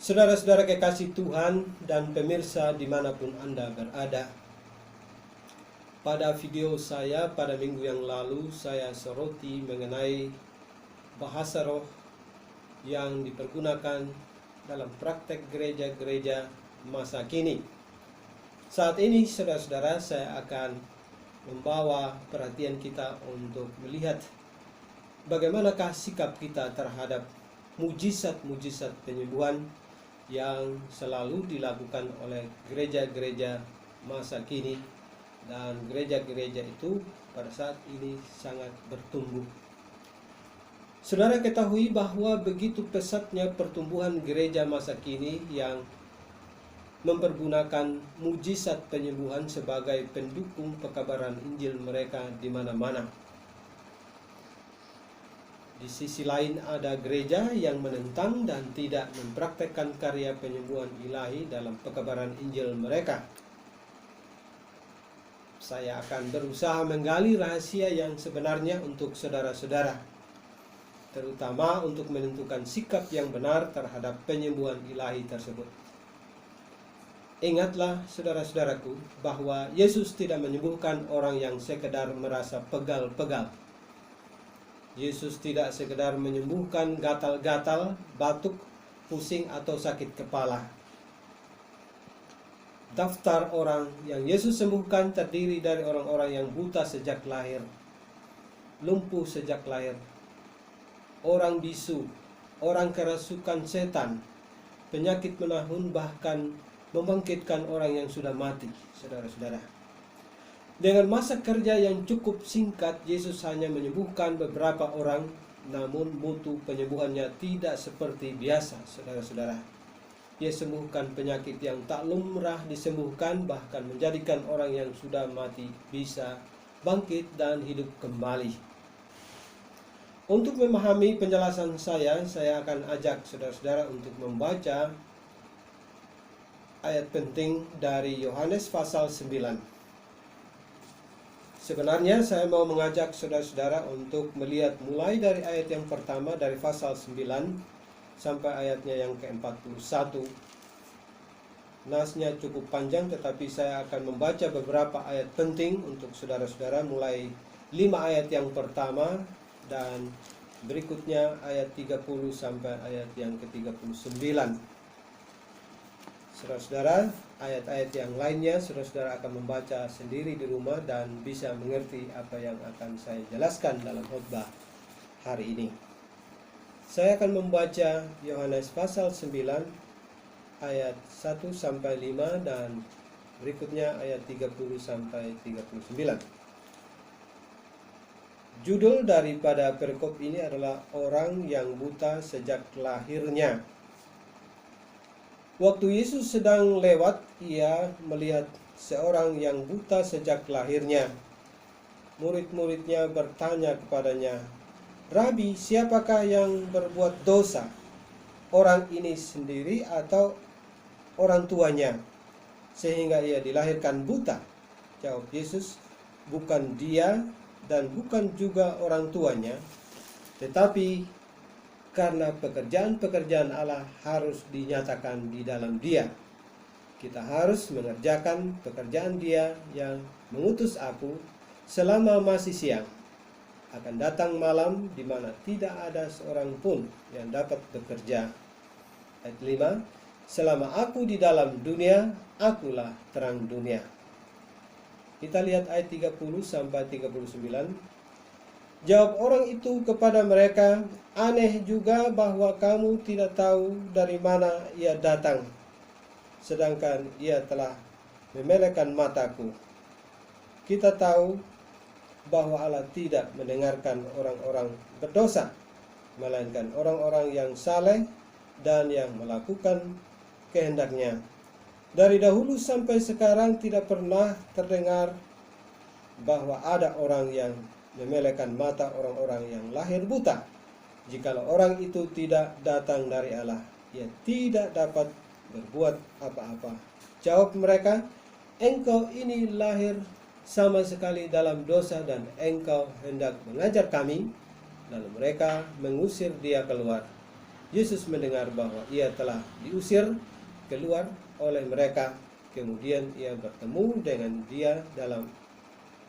Saudara-saudara kekasih Tuhan dan pemirsa dimanapun Anda berada. Pada video saya pada minggu yang lalu, saya soroti mengenai bahasa roh yang dipergunakan dalam praktek gereja-gereja masa kini. Saat ini, saudara-saudara, saya akan membawa perhatian kita untuk melihat bagaimanakah sikap kita terhadap mujizat-mujizat penyembuhan yang selalu dilakukan oleh gereja-gereja masa kini, dan gereja-gereja itu pada saat ini sangat bertumbuh. Saudara ketahui bahwa begitu pesatnya pertumbuhan gereja masa kini yang mempergunakan mujizat penyembuhan sebagai pendukung pekabaran Injil mereka di mana-mana. Di sisi lain ada gereja yang menentang dan tidak mempraktekkan karya penyembuhan ilahi dalam pekabaran Injil mereka. Saya akan berusaha menggali rahasia yang sebenarnya untuk saudara-saudara, terutama untuk menentukan sikap yang benar terhadap penyembuhan ilahi tersebut. Ingatlah saudara-saudaraku bahwa Yesus tidak menyembuhkan orang yang sekedar merasa pegal-pegal. Yesus tidak sekedar menyembuhkan gatal-gatal, batuk, pusing, atau sakit kepala. Daftar orang yang Yesus sembuhkan terdiri dari orang-orang yang buta sejak lahir, lumpuh sejak lahir, orang bisu, orang kerasukan setan, penyakit menahun, bahkan membangkitkan orang yang sudah mati, saudara-saudara. Dengan masa kerja yang cukup singkat, Yesus hanya menyembuhkan beberapa orang, namun mutu penyembuhannya tidak seperti biasa, saudara-saudara. Ia sembuhkan penyakit yang tak lumrah disembuhkan, bahkan menjadikan orang yang sudah mati bisa bangkit dan hidup kembali. Untuk memahami penjelasan saya akan ajak saudara-saudara untuk membaca ayat penting dari Yohanes pasal 9. Sebenarnya saya mau mengajak saudara-saudara untuk melihat mulai dari ayat yang pertama dari pasal 9 sampai ayatnya yang ke-41. Nasnya cukup panjang, tetapi saya akan membaca beberapa ayat penting untuk saudara-saudara, mulai 5 ayat yang pertama dan berikutnya ayat 30 sampai ayat yang ke-39. Saudara-saudara, ayat-ayat yang lainnya saudara-saudara akan membaca sendiri di rumah dan bisa mengerti apa yang akan saya jelaskan dalam khotbah hari ini. Saya akan membaca Yohanes pasal 9 ayat 1 sampai 5 dan berikutnya ayat 30 sampai 39. Judul daripada perikop ini adalah orang yang buta sejak lahirnya. Waktu Yesus sedang lewat, ia melihat seorang yang buta sejak lahirnya. Murid-muridnya bertanya kepadanya, "Rabi, siapakah yang berbuat dosa? Orang ini sendiri atau orang tuanya, sehingga ia dilahirkan buta?" Jawab Yesus, "Bukan dia dan bukan juga orang tuanya, tetapi karena pekerjaan-pekerjaan Allah harus dinyatakan di dalam dia. Kita harus mengerjakan pekerjaan dia yang mengutus aku selama masih siang. Akan datang malam di mana tidak ada seorang pun yang dapat bekerja." Ayat 5, "Selama aku di dalam dunia, akulah terang dunia." Kita lihat ayat 30 sampai 39. Jawab orang itu kepada mereka, "Aneh juga bahwa kamu tidak tahu dari mana ia datang, sedangkan ia telah memelekkan mataku. Kita tahu bahwa Allah tidak mendengarkan orang-orang berdosa, melainkan orang-orang yang saleh dan yang melakukan kehendaknya. Dari dahulu sampai sekarang tidak pernah terdengar bahwa ada orang yang memelekkan mata orang-orang yang lahir buta. Jikalau orang itu tidak datang dari Allah, ia tidak dapat berbuat apa-apa." Jawab mereka, "Engkau ini lahir sama sekali dalam dosa dan engkau hendak mengajar kami?" Lalu mereka mengusir dia keluar. Yesus mendengar bahwa ia telah diusir keluar oleh mereka. Kemudian ia bertemu dengan dia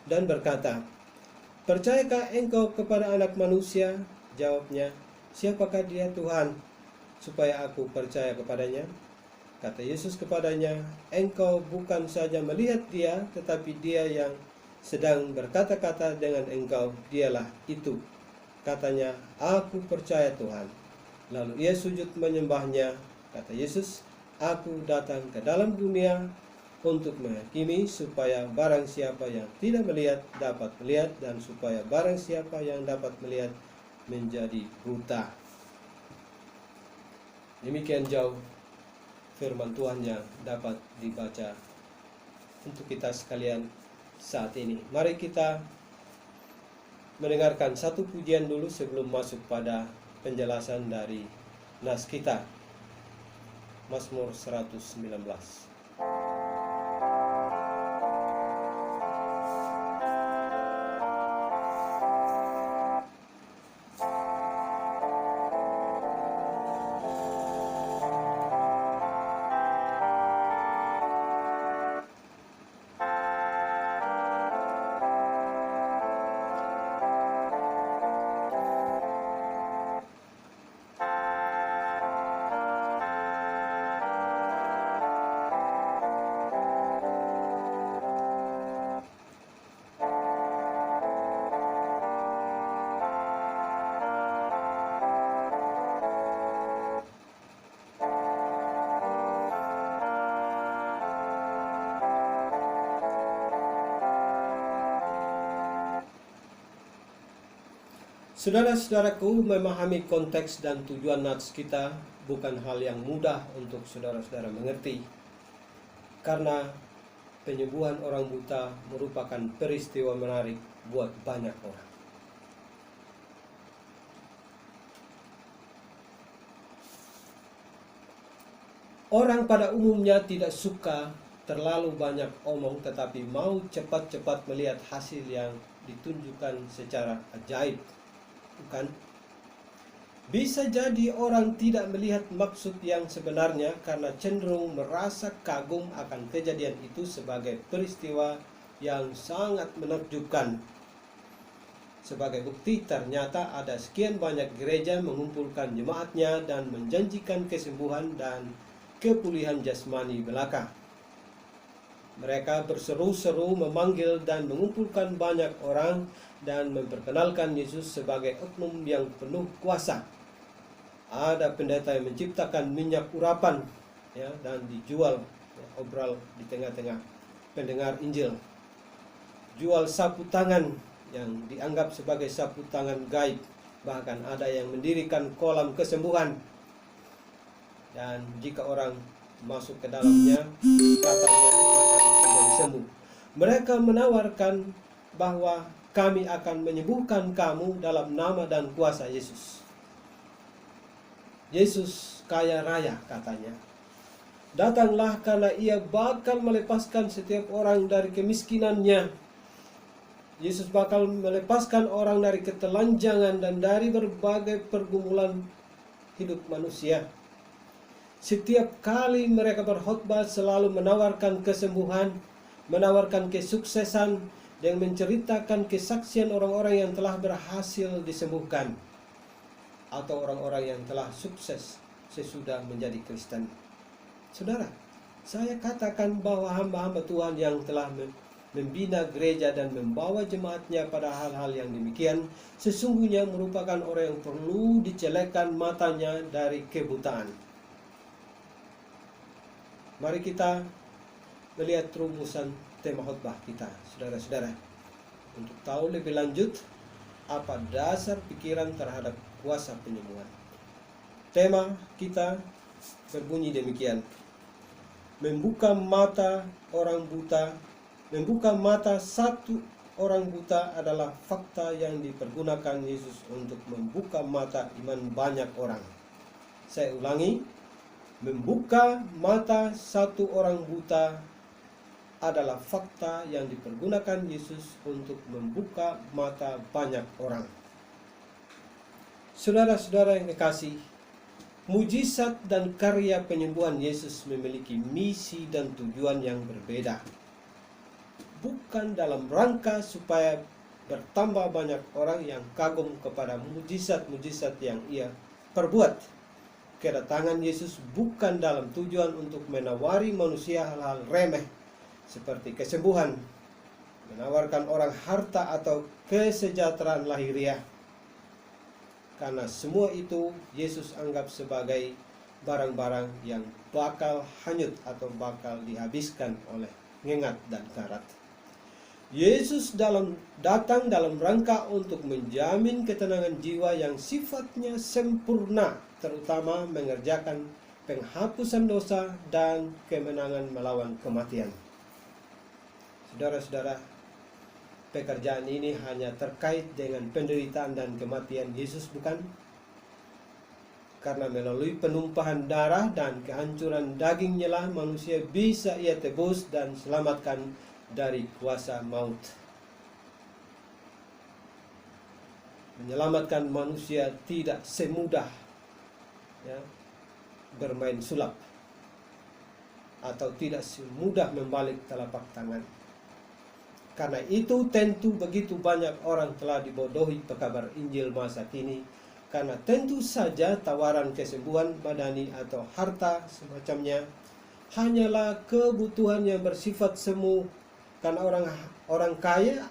dan berkata, "Percayakah engkau kepada Anak Manusia?" Jawabnya, "Siapakah dia, Tuhan, supaya aku percaya kepadanya?" Kata Yesus kepadanya, "Engkau bukan saja melihat dia, tetapi dia yang sedang berkata-kata dengan engkau, dialah itu." Katanya, "Aku percaya, Tuhan." Lalu ia sujud menyembahnya. Kata Yesus, "Aku datang ke dalam dunia untuk menghakimi, supaya barang siapa yang tidak melihat dapat melihat, dan supaya barang siapa yang dapat melihat menjadi buta." Demikian jauh firman Tuhan yang dapat dibaca untuk kita sekalian saat ini. Mari kita mendengarkan satu pujian dulu sebelum masuk pada penjelasan dari nas kita. Mazmur 119. Saudara-saudaraku, memahami konteks dan tujuan nats kita bukan hal yang mudah untuk saudara-saudara mengerti, karena penyembuhan orang buta merupakan peristiwa menarik buat banyak orang. Orang pada umumnya tidak suka terlalu banyak omong, tetapi mau cepat-cepat melihat hasil yang ditunjukkan secara ajaib. Bukan? Bisa jadi orang tidak melihat maksud yang sebenarnya karena cenderung merasa kagum akan kejadian itu sebagai peristiwa yang sangat menakjubkan. Sebagai bukti, ternyata ada sekian banyak gereja mengumpulkan jemaatnya dan menjanjikan kesembuhan dan kepulihan jasmani belaka. Mereka berseru-seru memanggil dan mengumpulkan banyak orang dan memperkenalkan Yesus sebagai oknum yang penuh kuasa. Ada pendeta yang menciptakan minyak urapan, dan dijual, obral di tengah-tengah pendengar Injil. Jual sapu tangan yang dianggap sebagai sapu tangan gaib. Bahkan ada yang mendirikan kolam kesembuhan. Dan jika orang masuk ke dalamnya, katanya akan menjadi sembuh. Mereka menawarkan bahwa kami akan menyembuhkan kamu dalam nama dan kuasa Yesus. Yesus kaya raya, katanya. Datanglah karena ia bakal melepaskan setiap orang dari kemiskinannya. Yesus bakal melepaskan orang dari ketelanjangan dan dari berbagai pergumulan hidup manusia. Setiap kali mereka berkhotbah selalu menawarkan kesembuhan, menawarkan kesuksesan, dan menceritakan kesaksian orang-orang yang telah berhasil disembuhkan, atau orang-orang yang telah sukses sesudah menjadi Kristen. Saudara, saya katakan bahwa hamba-hamba Tuhan yang telah membina gereja dan membawa jemaatnya pada hal-hal yang demikian sesungguhnya merupakan orang yang perlu dicelekkan matanya dari kebutaan. Mari kita melihat rumusan tema khotbah kita, saudara-saudara, untuk tahu lebih lanjut apa dasar pikiran terhadap kuasa penyembuhan. Tema kita berbunyi demikian: membuka mata orang buta. Membuka mata satu orang buta adalah fakta yang dipergunakan Yesus untuk membuka mata iman banyak orang. Saya ulangi, membuka mata satu orang buta adalah fakta yang dipergunakan Yesus untuk membuka mata banyak orang. Saudara-saudara yang kekasih, Mujizat dan karya penyembuhan Yesus memiliki misi dan tujuan yang berbeda. Bukan dalam rangka supaya bertambah banyak orang yang kagum kepada mujizat-mujizat yang ia perbuat. Kedatangan Yesus bukan dalam tujuan untuk menawari manusia hal-hal remeh seperti kesembuhan, menawarkan orang harta atau kesejahteraan lahiriah. Karena semua itu Yesus anggap sebagai barang-barang yang bakal hanyut atau bakal dihabiskan oleh ngengat dan karat. Yesus datang dalam rangka untuk menjamin ketenangan jiwa yang sifatnya sempurna, terutama mengerjakan penghapusan dosa dan kemenangan melawan kematian. Saudara-saudara, pekerjaan ini hanya terkait dengan penderitaan dan kematian Yesus, bukan? Karena melalui penumpahan darah dan kehancuran dagingnya lah manusia bisa ia tebus dan selamatkan dari kuasa maut. Menyelamatkan manusia tidak semudah bermain sulap atau tidak semudah membalik telapak tangan. Karena itu tentu begitu banyak orang telah dibodohi pekabar Injil masa kini, karena tentu saja tawaran kesembuhan badani atau harta semacamnya hanyalah kebutuhan yang bersifat semu. Karena orang kaya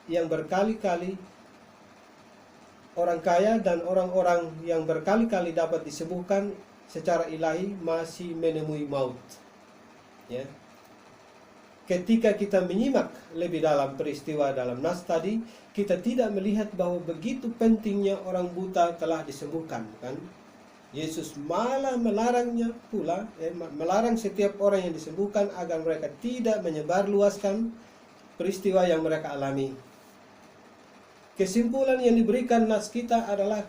yang berkali-kali dan orang-orang yang berkali-kali dapat disembuhkan secara ilahi masih menemui maut. Ya. Ketika kita menyimak lebih dalam peristiwa dalam nas tadi, kita tidak melihat bahwa begitu pentingnya orang buta telah disembuhkan, kan? Yesus malah melarangnya pula, melarang setiap orang yang disembuhkan agar mereka tidak menyebarluaskan peristiwa yang mereka alami. Kesimpulan yang diberikan nas kita adalah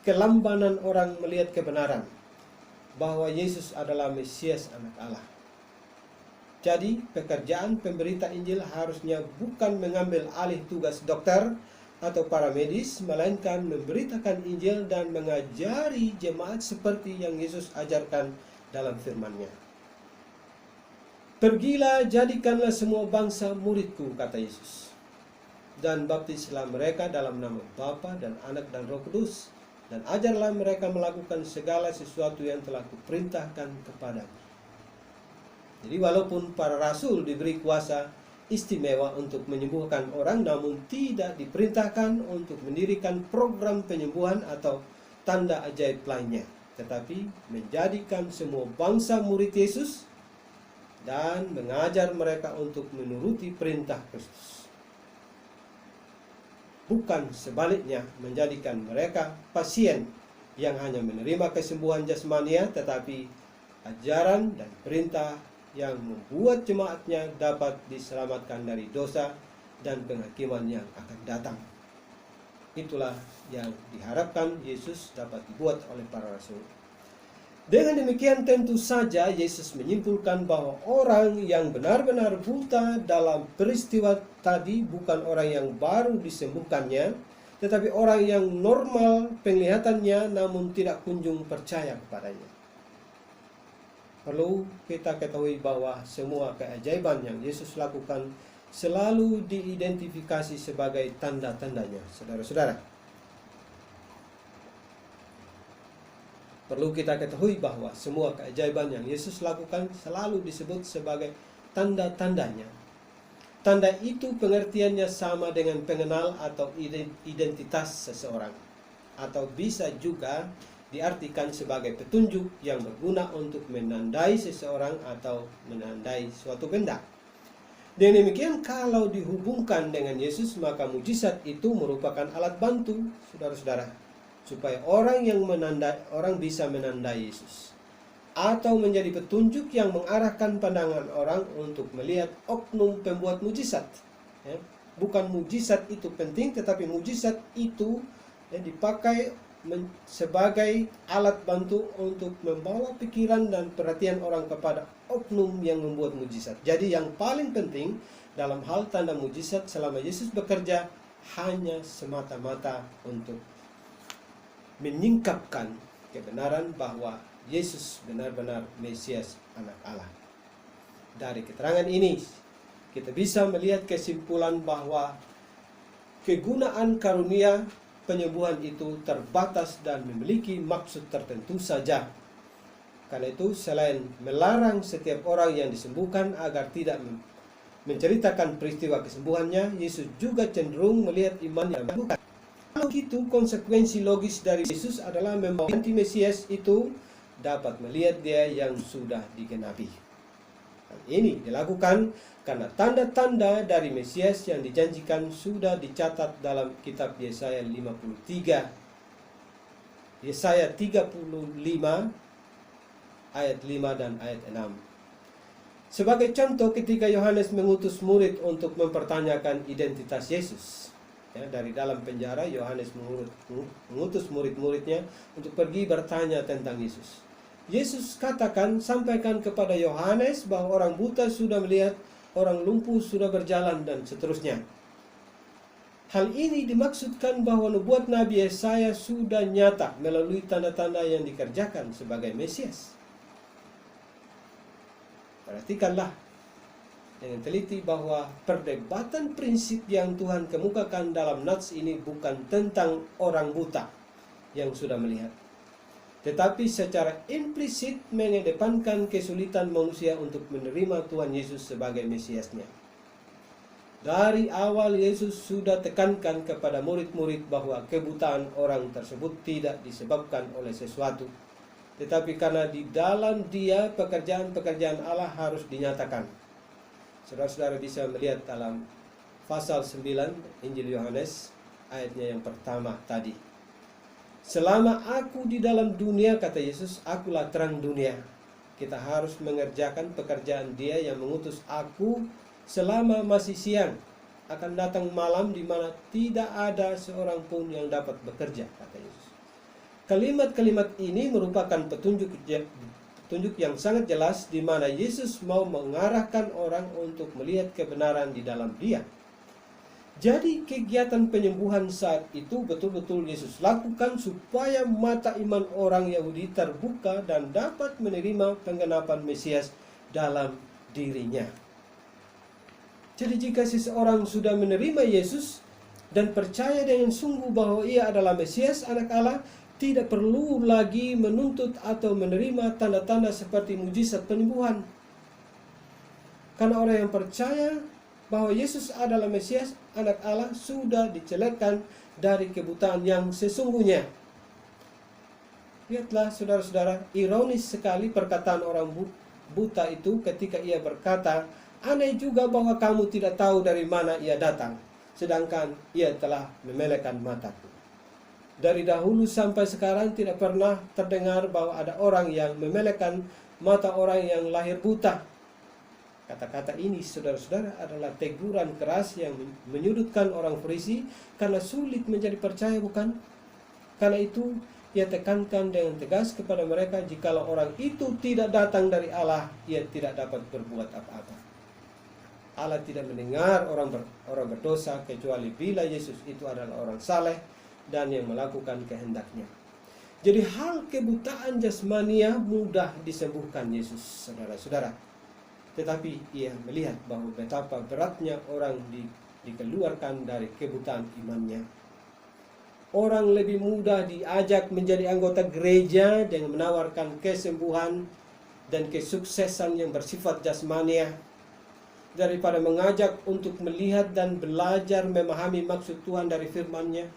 kelambanan orang melihat kebenaran bahwa Yesus adalah Mesias Anak Allah. Jadi pekerjaan pemberita Injil harusnya bukan mengambil alih tugas dokter atau para medis, melainkan memberitakan Injil dan mengajari jemaat seperti yang Yesus ajarkan dalam firman-Nya. Pergilah, jadikanlah semua bangsa muridku, kata Yesus, dan baptislah mereka dalam nama Bapa dan Anak dan Roh Kudus, dan ajarlah mereka melakukan segala sesuatu yang telah kuperintahkan kepadamu. Jadi walaupun para rasul diberi kuasa istimewa untuk menyembuhkan orang, namun tidak diperintahkan untuk mendirikan program penyembuhan atau tanda ajaib lainnya, tetapi menjadikan semua bangsa murid Yesus dan mengajar mereka untuk menuruti perintah Kristus. Bukan sebaliknya, menjadikan mereka pasien yang hanya menerima kesembuhan jasmania, tetapi ajaran dan perintah yang membuat jemaatnya dapat diselamatkan dari dosa dan penghakiman yang akan datang. Itulah yang diharapkan Yesus dapat dibuat oleh para rasul. Dengan demikian tentu saja Yesus menyimpulkan bahwa orang yang benar-benar buta dalam peristiwa tadi bukan orang yang baru disembuhkannya, tetapi orang yang normal penglihatannya namun tidak kunjung percaya kepadanya. Perlu kita ketahui bahwa semua keajaiban yang Yesus lakukan selalu diidentifikasi sebagai tanda-tandanya, saudara-saudara. Perlu kita ketahui bahwa semua keajaiban yang Yesus lakukan selalu disebut sebagai tanda-tandanya. Tanda itu pengertiannya sama dengan pengenal atau identitas seseorang, atau bisa juga diartikan sebagai petunjuk yang berguna untuk menandai seseorang atau menandai suatu benda. Dengan demikian, kalau dihubungkan dengan Yesus, maka mujizat itu merupakan alat bantu, saudara-saudara, supaya orang bisa menandai Yesus, atau menjadi petunjuk yang mengarahkan pandangan orang untuk melihat oknum pembuat mujizat. Bukan mujizat itu penting, tetapi mujizat itu dipakai sebagai alat bantu untuk membawa pikiran dan perhatian orang kepada oknum yang membuat mujizat. Jadi yang paling penting dalam hal tanda mujizat selama Yesus bekerja hanya semata-mata untuk menyingkapkan kebenaran bahwa Yesus benar-benar Mesias anak Allah. Dari keterangan ini kita bisa melihat kesimpulan bahwa kegunaan karunia penyembuhan itu terbatas dan memiliki maksud tertentu saja. Karena itu selain melarang setiap orang yang disembuhkan agar tidak menceritakan peristiwa kesembuhannya, Yesus juga cenderung melihat iman yang bukan. Kalau gitu, konsekuensi logis dari Yesus adalah membawa anti Mesias itu dapat melihat dia yang sudah digenapi. Hal ini dilakukan karena tanda-tanda dari Mesias yang dijanjikan sudah dicatat dalam kitab Yesaya 53, Yesaya 35 ayat 5 dan ayat 6. Sebagai contoh, ketika Yohanes mengutus murid untuk mempertanyakan identitas Yesus, dari dalam penjara Yohanes mengutus murid-muridnya untuk pergi bertanya tentang Yesus. Yesus katakan, sampaikan kepada Yohanes bahwa orang buta sudah melihat, orang lumpuh sudah berjalan, dan seterusnya. Hal ini dimaksudkan bahwa nubuat Nabi Yesaya sudah nyata melalui tanda-tanda yang dikerjakan sebagai Mesias. Perhatikanlah dengan teliti bahwa perdebatan prinsip yang Tuhan kemukakan dalam nats ini bukan tentang orang buta yang sudah melihat, tetapi secara implisit mengedepankan kesulitan manusia untuk menerima Tuhan Yesus sebagai Mesiasnya. Dari awal Yesus sudah tekankan kepada murid-murid bahwa kebutaan orang tersebut tidak disebabkan oleh sesuatu, tetapi karena di dalam dia pekerjaan-pekerjaan Allah harus dinyatakan. Saudara-saudara bisa melihat dalam pasal 9 Injil Yohanes ayatnya yang pertama tadi. Selama aku di dalam dunia, kata Yesus, akulah terang dunia. Kita harus mengerjakan pekerjaan dia yang mengutus aku selama masih siang. Akan datang malam di mana tidak ada seorang pun yang dapat bekerja, kata Yesus. Kalimat-kalimat ini merupakan petunjuk yang sangat jelas di mana Yesus mau mengarahkan orang untuk melihat kebenaran di dalam dia. Jadi kegiatan penyembuhan saat itu betul-betul Yesus lakukan supaya mata iman orang Yahudi terbuka dan dapat menerima penggenapan Mesias dalam dirinya. Jadi jika seseorang sudah menerima Yesus dan percaya dengan sungguh bahwa ia adalah Mesias anak Allah, tidak perlu lagi menuntut atau menerima tanda-tanda seperti mujizat penyembuhan. Karena orang yang percaya bahwa Yesus adalah Mesias, anak Allah, sudah dicelekkan dari kebutaan yang sesungguhnya. Lihatlah saudara-saudara, ironis sekali perkataan orang buta itu ketika ia berkata, aneh juga bahwa kamu tidak tahu dari mana ia datang, sedangkan ia telah memelekkan mataku. Dari dahulu sampai sekarang tidak pernah terdengar bahwa ada orang yang memelekkan mata orang yang lahir buta. Kata-kata ini, saudara-saudara, adalah teguran keras yang menyudutkan orang Farisi karena sulit menjadi percaya, bukan? Karena itu, ia tekankan dengan tegas kepada mereka, jikalau orang itu tidak datang dari Allah, ia tidak dapat berbuat apa-apa. Allah tidak mendengar orang berdosa kecuali bila Yesus itu adalah orang saleh dan yang melakukan kehendaknya. Jadi hal kebutaan jasmania mudah disembuhkan Yesus, saudara-saudara. Tetapi ia melihat bahwa betapa beratnya orang dikeluarkan dari kebutaan imannya. Orang lebih mudah diajak menjadi anggota gereja dengan menawarkan kesembuhan dan kesuksesan yang bersifat jasmania daripada mengajak untuk melihat dan belajar memahami maksud Tuhan dari firman-Nya.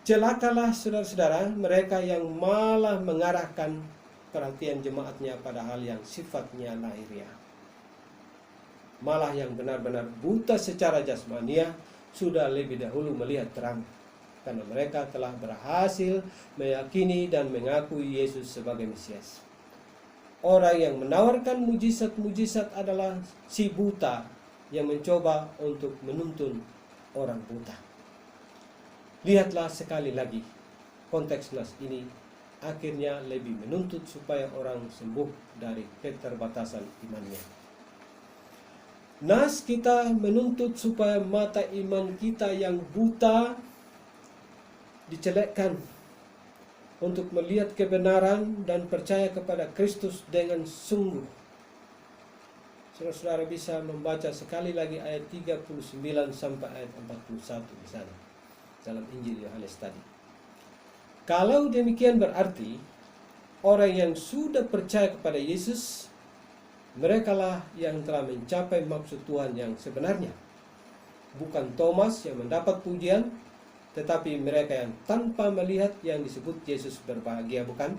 Celakalah saudara-saudara mereka yang malah mengarahkan perhatian jemaatnya pada hal yang sifatnya lahiriah. Malah yang benar-benar buta secara jasmania sudah lebih dahulu melihat terang, karena mereka telah berhasil meyakini dan mengakui Yesus sebagai Mesias. Orang yang menawarkan mujizat-mujizat adalah si buta yang mencoba untuk menuntun orang buta. Lihatlah sekali lagi, konteks nas ini akhirnya lebih menuntut supaya orang sembuh dari keterbatasan imannya. Nas kita menuntut supaya mata iman kita yang buta dicelekkan untuk melihat kebenaran dan percaya kepada Kristus dengan sungguh. Saudara-saudara bisa membaca sekali lagi ayat 39 sampai ayat 41 di sana dalam Injil Yohanes tadi. Kalau demikian berarti orang yang sudah percaya kepada Yesus, merekalah yang telah mencapai maksud Tuhan yang sebenarnya. Bukan Thomas yang mendapat pujian, tetapi mereka yang tanpa melihat yang disebut Yesus berbahagia, bukan?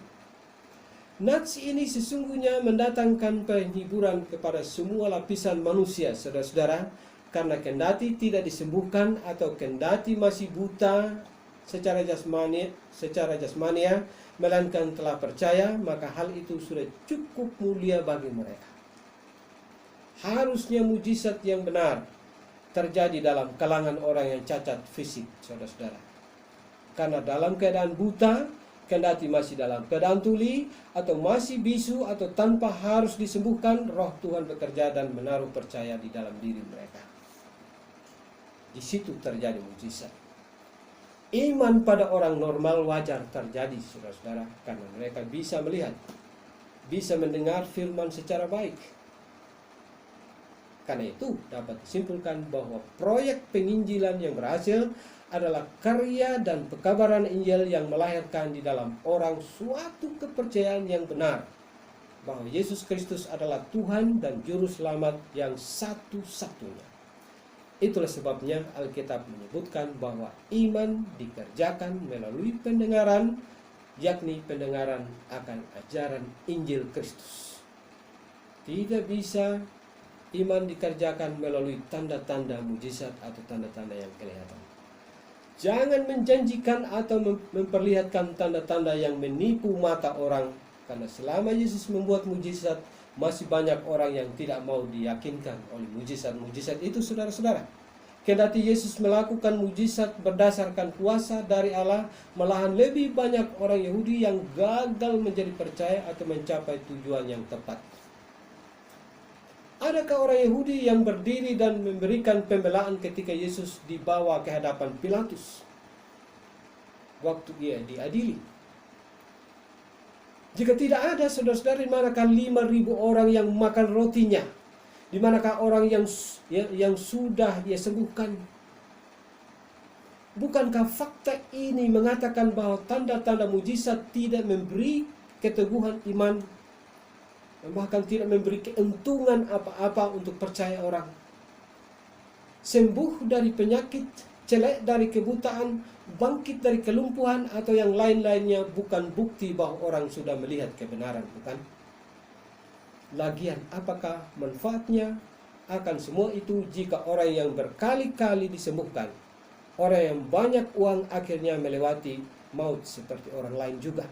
Nats ini sesungguhnya mendatangkan penghiburan kepada semua lapisan manusia, saudara-saudara, karena kendati tidak disembuhkan atau kendati masih buta secara jasmania, melainkan telah percaya, maka hal itu sudah cukup mulia bagi mereka. Harusnya mujizat yang benar terjadi dalam kalangan orang yang cacat fisik, saudara-saudara. Karena dalam keadaan buta, kendati masih dalam keadaan tuli, atau masih bisu, atau tanpa harus disembuhkan, roh Tuhan bekerja dan menaruh percaya di dalam diri mereka. Di situ terjadi mujizat. Iman pada orang normal wajar terjadi, saudara-saudara, karena mereka bisa melihat, bisa mendengar firman secara baik. Karena itu dapat disimpulkan bahwa proyek penginjilan yang berhasil adalah karya dan pekabaran Injil yang melahirkan di dalam orang suatu kepercayaan yang benar bahwa Yesus Kristus adalah Tuhan dan Juru Selamat yang satu-satunya. Itulah sebabnya Alkitab menyebutkan bahwa iman dikerjakan melalui pendengaran, yakni pendengaran akan ajaran Injil Kristus. Tidak bisa iman dikerjakan melalui tanda-tanda mujizat atau tanda-tanda yang kelihatan. Jangan menjanjikan atau memperlihatkan tanda-tanda yang menipu mata orang, karena selama Yesus membuat mujizat, masih banyak orang yang tidak mau diyakinkan oleh mujizat-mujizat itu, saudara-saudara. Kendati Yesus melakukan mujizat berdasarkan kuasa dari Allah, malahan lebih banyak orang Yahudi yang gagal menjadi percaya atau mencapai tujuan yang tepat. Adakah orang Yahudi yang berdiri dan memberikan pembelaan ketika Yesus dibawa ke hadapan Pilatus waktu dia diadili? Jika tidak ada, saudara-saudara, di manakah 5.000 orang yang makan rotinya? Di manakah orang yang sudah dia sembuhkan? Bukankah fakta ini mengatakan bahwa tanda-tanda mujizat tidak memberi keteguhan iman, bahkan tidak memberi keuntungan apa-apa untuk percaya orang? Sembuh dari penyakit, celek dari kebutaan, bangkit dari kelumpuhan, atau yang lain-lainnya bukan bukti bahwa orang sudah melihat kebenaran, bukan? Lagian, apakah manfaatnya akan semua itu jika orang yang berkali-kali disembuhkan, orang yang banyak uang akhirnya melewati maut seperti orang lain juga?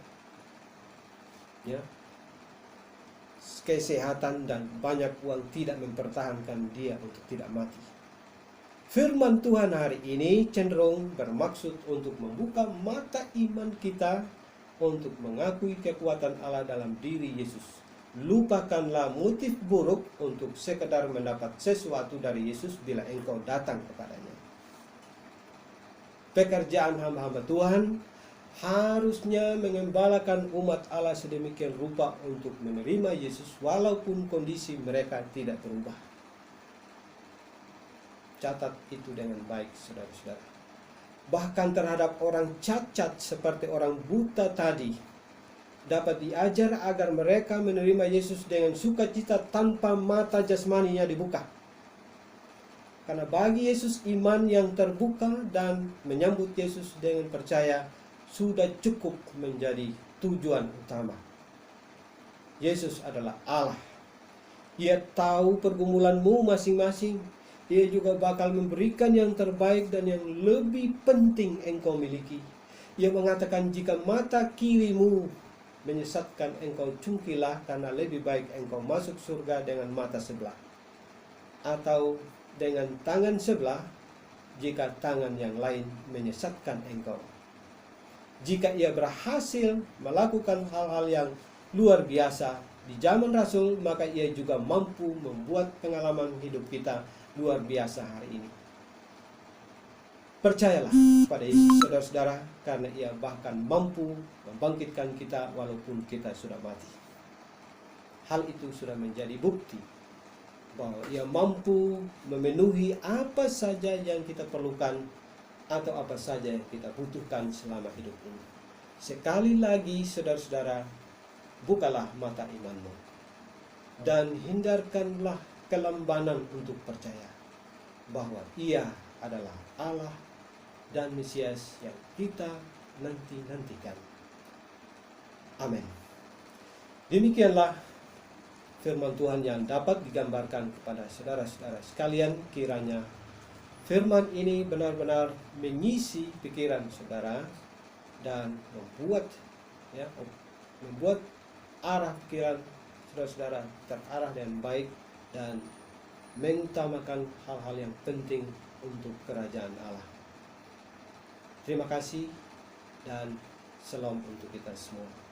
Ya, kesehatan dan banyak uang tidak mempertahankan dia untuk tidak mati. Firman Tuhan hari ini cenderung bermaksud untuk membuka mata iman kita untuk mengakui kekuatan Allah dalam diri Yesus. Lupakanlah motif buruk untuk sekedar mendapat sesuatu dari Yesus bila engkau datang kepadanya. Pekerjaan hamba-hamba Tuhan harusnya mengembalakan umat Allah sedemikian rupa untuk menerima Yesus walaupun kondisi mereka tidak berubah. Catat itu dengan baik, saudara-saudara. Bahkan terhadap orang cacat seperti orang buta tadi, dapat diajar agar mereka menerima Yesus dengan sukacita tanpa mata jasmaninya dibuka. Karena bagi Yesus iman yang terbuka dan menyambut Yesus dengan percaya sudah cukup menjadi tujuan utama. Yesus adalah Allah. Ia tahu pergumulanmu masing-masing. Ia juga bakal memberikan yang terbaik dan yang lebih penting engkau miliki. Ia mengatakan, jika mata kirimu menyesatkan engkau, cungkilah, karena lebih baik engkau masuk surga dengan mata sebelah, atau dengan tangan sebelah jika tangan yang lain menyesatkan engkau. Jika ia berhasil melakukan hal-hal yang luar biasa di zaman Rasul, maka ia juga mampu membuat pengalaman hidup kita luar biasa hari ini. Percayalah pada Yesus, saudara-saudara, karena Ia bahkan mampu membangkitkan kita walaupun kita sudah mati. Hal itu sudah menjadi bukti bahwa Ia mampu memenuhi apa saja yang kita perlukan atau apa saja yang kita butuhkan selama hidup ini. Sekali lagi, saudara-saudara, bukalah mata imanmu dan hindarkanlah kelambanan untuk percaya bahwa Ia adalah Allah dan Mesias yang kita nantikan. Amin. Demikianlah firman Tuhan yang dapat digambarkan kepada saudara-saudara sekalian. Kiranya firman ini benar-benar mengisi pikiran saudara dan membuat arah pikiran saudara-saudara terarah dengan baik dan mengutamakan hal-hal yang penting untuk kerajaan Allah. Terima kasih dan salam untuk kita semua.